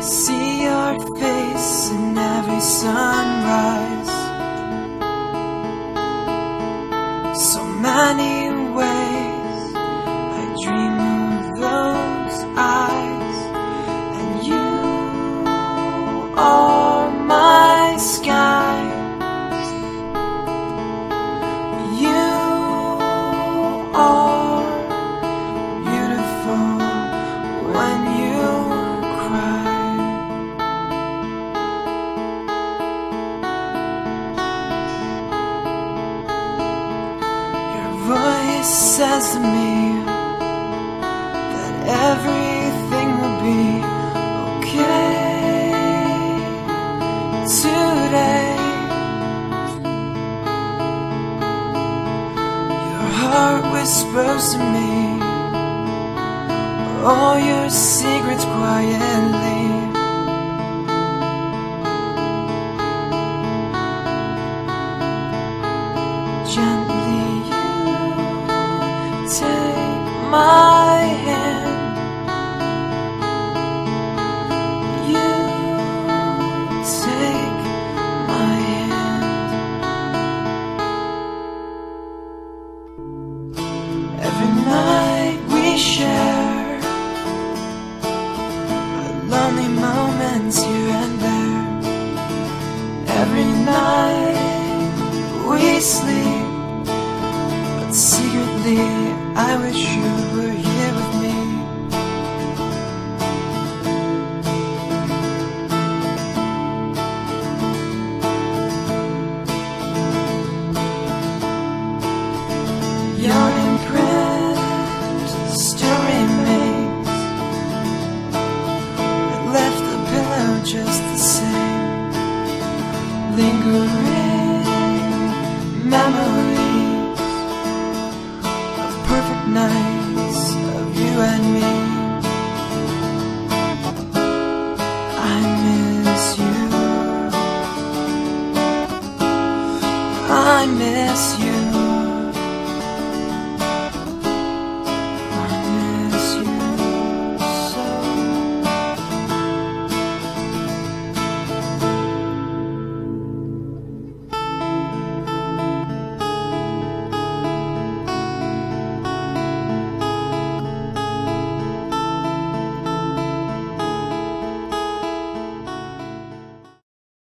see your face in every sunrise. So many ways I dream of those eyes, and you are my sky. You are beautiful when you cry. Your voice says to me that everything will be okay today. Your heart whispers to me all your secrets quietly. Gently you take my hand. You take my hand. Every night we share lonely moments here and there. Every night we sleep, but secretly I wish you